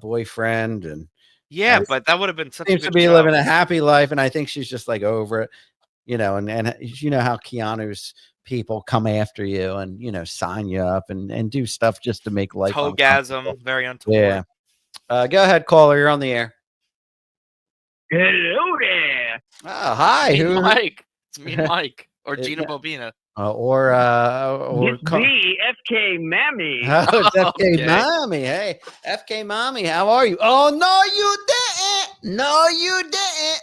boyfriend, and yeah, but that would have been such a seems good to be show. living a happy life, and I think she's just like over it, and you know how Keanu's people come after you and sign you up and do stuff just to make life uncomfortable. Togasm, very untoward. Yeah. Go ahead, caller. You're on the air. Hello there. Oh, hi. Mean Who? Mike. It's Mean Mike or It- Gina Bobina. or It's the FK Mami. Oh, it's FK Okay. Mami. Hey, FK Mami, how are you? Oh, no, you didn't. No, you didn't.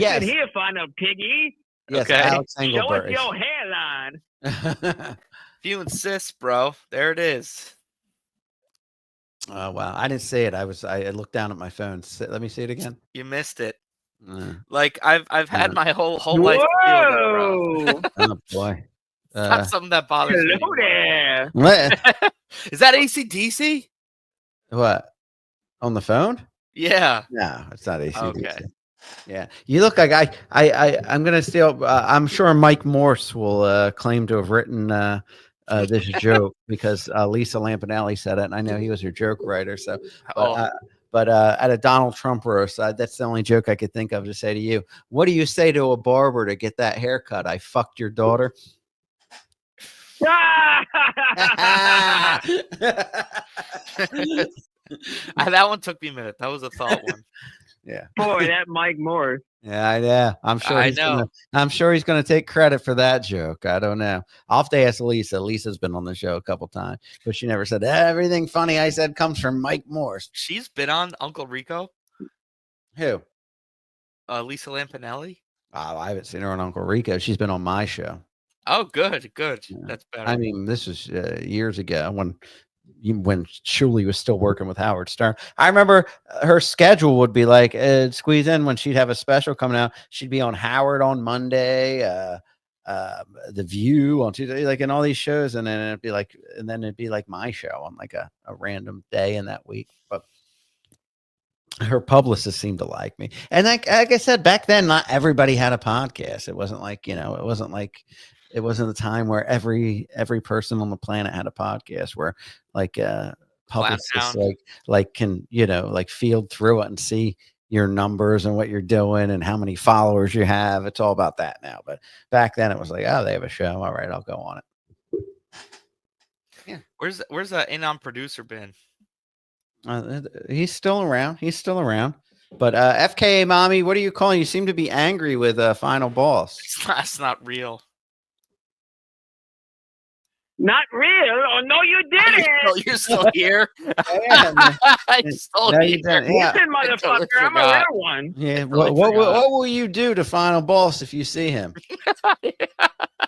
Yes. Listen here, final piggy. Yes, Okay. Alex Show us Engelbert. your hairline. If you insist, bro, there it is. Oh, wow. I didn't see it. I looked down at my phone. Let me see it again. You missed it. Like I've had my whole life. Whoa. Oh, boy. It's not something that bothers me. Hello there. What? Is that AC/DC? What? On the phone? Yeah. No, it's not AC/DC. Okay. Yeah, you look like I'm gonna steal. I'm sure Mike Morse will claim to have written this joke because Lisa Lampanelli said it, and I know he was your joke writer. So, but at a Donald Trump roast, that's the only joke I could think of to say to you. What do you say to a barber to get that haircut? I fucked your daughter. That one took me a minute. That was a thought one. Yeah. Boy, that Mike Morse. Yeah, yeah. I'm sure he's gonna take credit for that joke. I don't know. I'll have to ask Lisa. Lisa's been on the show a couple times, but she never said everything funny I said comes from Mike Morse. She's been on Uncle Rico. Who? Lisa Lampanelli. Oh, I haven't seen her on Uncle Rico. She's been on my show. Oh, good. Yeah. That's better. I mean, this was years ago when Shuley was still working with Howard Stern. I remember her schedule would be like squeeze in when she'd have a special coming out. She'd be on Howard on Monday, The View on Tuesday, like in all these shows, and then it'd be like my show on like a random day in that week. But her publicist seemed to like me, and like I said back then, not everybody had a podcast. It wasn't like it wasn't a time where every person on the planet had a podcast where like publicists like can like field through it and see your numbers and what you're doing and how many followers you have. It's all about that now. But back then it was like, oh, they have a show. All right, I'll go on it. Yeah. Where's that in-on producer been? He's still around. But FKA Mami, what are you calling? You seem to be angry with Final Boss. That's not real. Not real? Oh, no, you didn't. You're still here? I'm still here. Listen, motherfucker, I'm a rare one. Yeah. What will you do to Final Boss if you see him?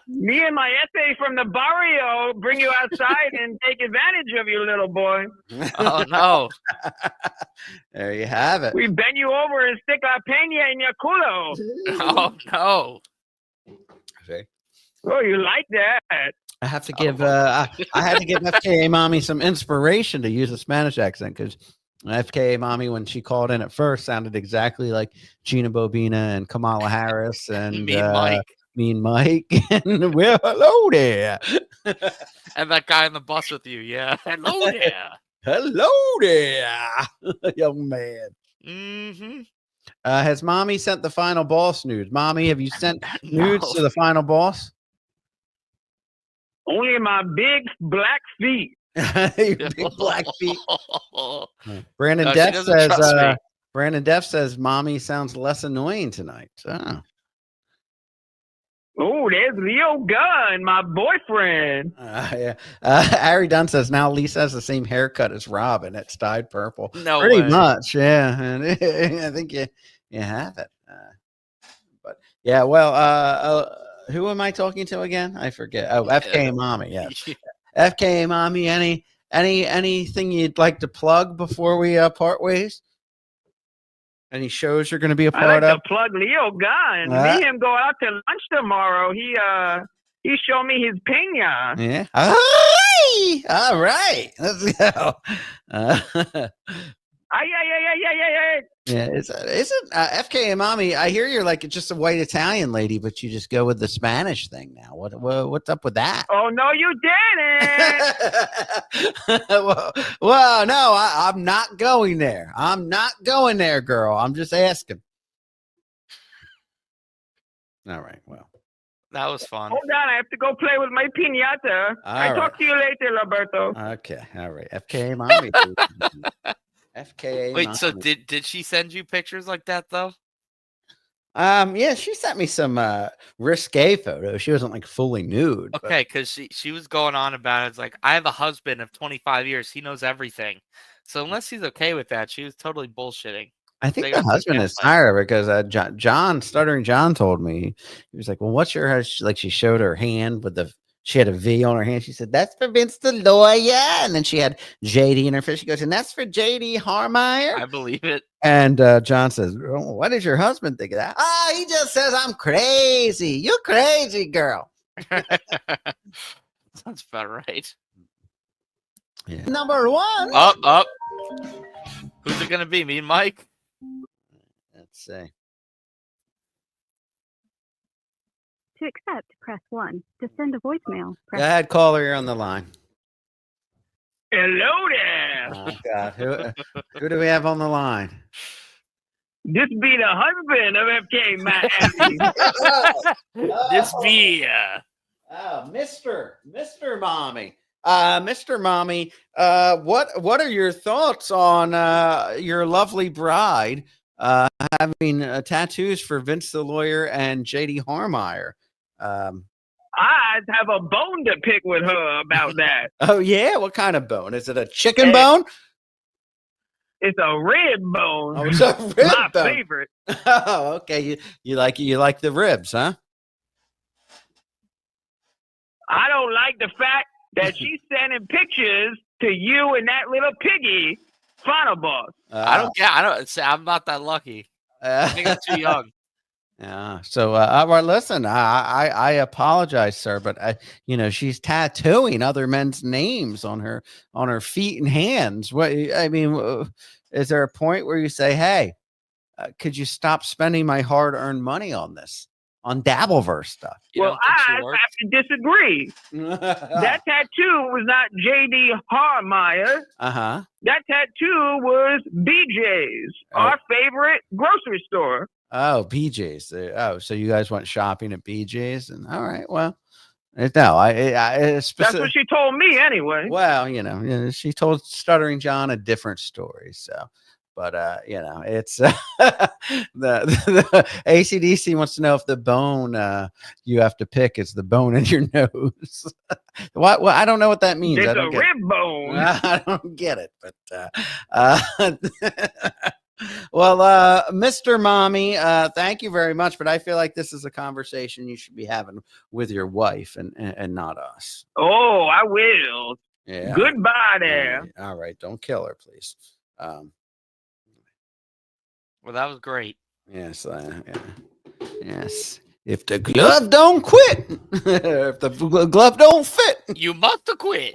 Me and my essay from the barrio bring you outside and take advantage of you, little boy. Oh, no. There you have it. We bend you over and stick our peña in your culo. Oh, no. Okay. Oh, you like that? I have to give I had to give FKA Mami some inspiration to use a Spanish accent because FKA Mami, when she called in at first, sounded exactly like Gina Bobina and Kamala Harris and Mean Mike. And well, hello there. And that guy on the bus with you, yeah. Hello there. Hello there, young man. Mm-hmm. Has Mommy sent the Final Boss nudes? Mommy, have you sent nudes to the Final Boss? Only my big black feet. Your big black feet. Brandon Deff says Mommy sounds less annoying tonight. Oh, there's Leo Gunn, my boyfriend. Yeah. Harry Dunn says now Lisa has the same haircut as Rob, and it's dyed purple. No, pretty way. much, yeah. And I think you have it. But yeah, well, who am I talking to again? I forget. Oh, FKA Mami. Yeah. FKA Mami. Anything you'd like to plug before we part ways? Any shows you're going to be a part of? I like to plug Leo Gunn. Me and him go out to lunch tomorrow. He showed me his peña. Yeah. All right. Let's go. Yeah, isn't FKA Mami? I hear you're like just a white Italian lady, but you just go with the Spanish thing now. What's up with that? Oh, no, you didn't. well, no, I'm not going there. I'm not going there, girl. I'm just asking. All right. Well, That was fun. Hold on, I have to go play with my piñata. I'll talk to you later, Roberto. Okay. All right. FKA Mami. FKA Wait, Mami. so did she send you pictures like that though? Yeah, she sent me some risque photos. She wasn't like fully nude. Okay, because she was going on about it. It's like, I have a husband of 25 years. He knows everything. So unless he's okay with that, she was totally bullshitting. I think the husband is higher because John, Stuttering John, told me, he was like, "Well, what's your husband?" Like, she showed her hand with she had a V on her hand. She said, "That's for Vince the lawyer," and then she had JD in her face. She goes, "And that's for JD Harmeyer." I believe it. And John says, "Oh, what does your husband think of that?" "Ah, he just says I'm crazy. You crazy girl." Sounds about right. Yeah. Number one. Up. Who's it gonna be? Me and Mike? Let's see. To accept, press 1. To send a voicemail, press Go ahead, caller. You're on the line. Hello there. Oh God, who do we have on the line? This be the husband of FKA Mami. This be Mr. Mommy. Mr. Mommy, what are your thoughts on your lovely bride having tattoos for Vince the lawyer and JD Harmeyer? I have a bone to pick with her about that. Oh yeah, what kind of bone? Is it a chicken bone? It's a rib bone. Oh, it's a rib My bone. favorite. Oh, okay. You like the ribs, huh? I don't like the fact that she's sending pictures to you and that little piggy, Final Boss. I don't care. I'm not that lucky. I think I'm too young. Yeah. So, well, listen, I apologize, sir, but she's tattooing other men's names on her feet and hands. What I mean, is there a point where you say, "Hey, could you stop spending my hard-earned money on this, on Dabbleverse stuff?" Well, I have to disagree. That tattoo was not JD Harmeyer. Uh-huh. That tattoo was BJ's, our favorite grocery store. Oh, BJ's. So you guys went shopping at BJ's, and all right. Well, no, that's what she told me anyway. Well, she told Stuttering John a different story. So, but it's the ACDC wants to know if the bone you have to pick is the bone in your nose. What? Well, I don't know what that means. It's I don't a get rib bone. I don't get it, but well, Mr. Mommy, thank you very much. But I feel like this is a conversation you should be having with your wife and not us. Oh, I will. Yeah. Goodbye there. All right. Don't kill her, please. Well, that was great. Yes. Yes. If the glove don't quit, if the glove don't fit, you must quit.